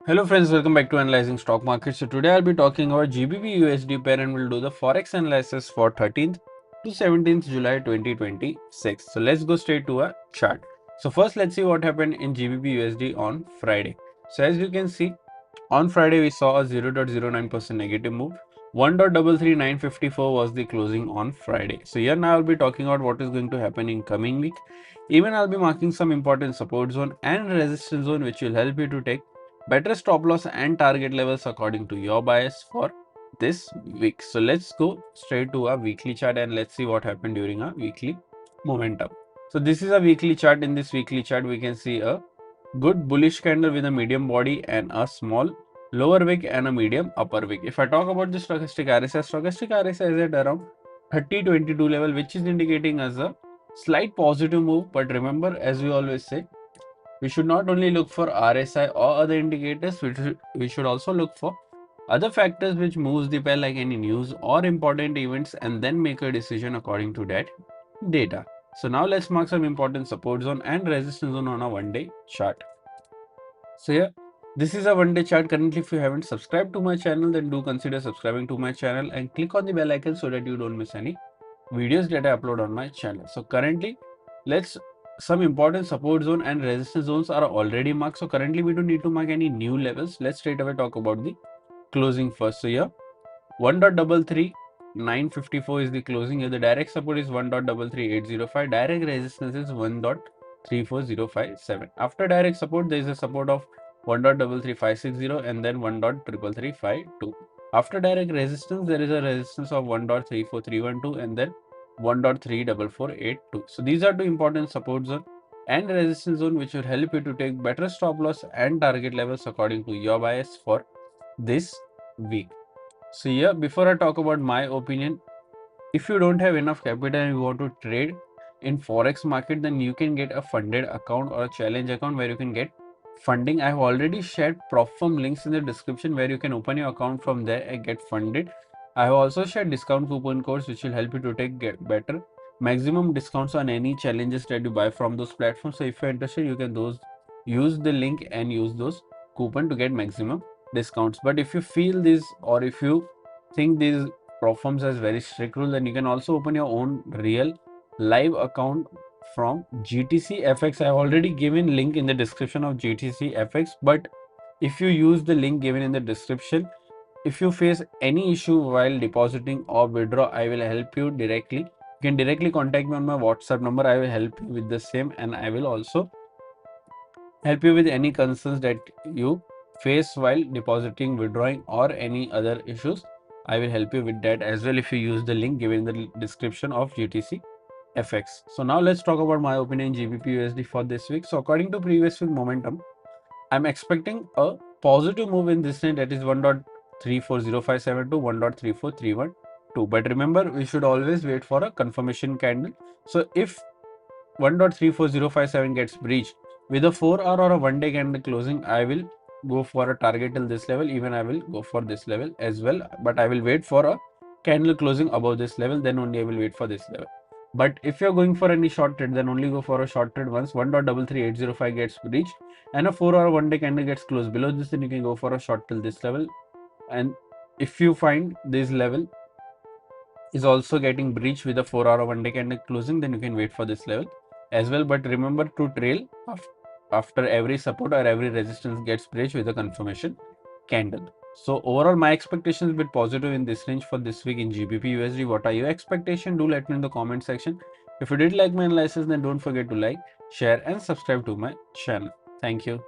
Hello friends, welcome back to Analyzing Stock Market. So today I'll be talking about GBP USD pair and we'll do the Forex analysis for 13th to 17th July 2026. So let's go straight to a chart. So first let's see what happened in GBP USD on Friday. So as you can see, on Friday we saw a 0.09% negative move. 1.33954 was the closing on Friday. So here now I'll be talking about what is going to happen in coming week. Even I'll be marking some important support zone and resistance zone which will help you to take better stop loss and target levels according to your bias for this week. So let's go straight to a weekly chart and let's see what happened during a weekly momentum. So this is a weekly chart. In this weekly chart we can see a good bullish candle with a medium body and a small lower wick and a medium upper wick. If I talk about the stochastic RSI is at around 3022 level, which is indicating as a slight positive move. But remember, as we always say, we should not only look for RSI or other indicators, we should also look for other factors which moves the pair, like any news or important events, and then make a decision according to that data. So now let's mark some important support zone and resistance zone on a one-day chart. So yeah, this is a one-day chart. Currently, if you haven't subscribed to my channel, then do consider subscribing to my channel and click on the bell icon so that you don't miss any videos that I upload on my channel. So currently, some important support zone and resistance zones are already marked. So currently, we don't need to mark any new levels. Let's straight away talk about the closing first. So here, 1.33954 is the closing. Here, the direct support is 1.33805. Direct resistance is 1.34057. After direct support, there is a support of 1.33560 and then 1.33352. After direct resistance, there is a resistance of 1.34312 and then 1.34482. So these are two important support zone and resistance zone which will help you to take better stop loss and target levels according to your bias for this week. So here, before I talk about my opinion, if you don't have enough capital and you want to trade in Forex market, then you can get a funded account or a challenge account where you can get funding. I have already shared prop firm links in the description where you can open your account from there and get funded. I have also shared discount coupon codes which will help you to get better maximum discounts on any challenges that you buy from those platforms. So if you're interested, you can use the link and use those coupon to get maximum discounts. But if you feel this, or if you think these prop firms has very strict rule, then you can also open your own real live account from GTC FX. I have already given link in the description of GTC FX, but if you use the link given in the description, if you face any issue while depositing or withdraw, I will help you directly. You can directly contact me on my WhatsApp number. I will help you with the same, and I will also help you with any concerns that you face while depositing, withdrawing, or any other issues. I will help you with that as well if you use the link given in the description of GTC FX. So now let's talk about my opinion GBP USD for this week. So according to previous week momentum, I'm expecting a positive move in this range, that is 1.34057 to 1.34312. But remember, we should always wait for a confirmation candle. So if 1.34057 gets breached with a 4-hour or a one-day candle closing, I will go for a target till this level. Even I will go for this level as well, but I will wait for a candle closing above this level, then only I will wait for this level. But if you're going for any short trade, then only go for a short trade once 1.33805 gets breached and a 4-hour one-day candle gets closed below this, then you can go for a short till this level. And if you find this level is also getting breached with a 4-hour one-day candle closing, then you can wait for this level as well. But remember to trail after every support or every resistance gets breached with a confirmation candle. So overall, my expectations bit positive in this range for this week in GBP USD. What are your expectations? Do let me in the comment section. If you did like my analysis, then don't forget to like, share and subscribe to my channel. Thank you.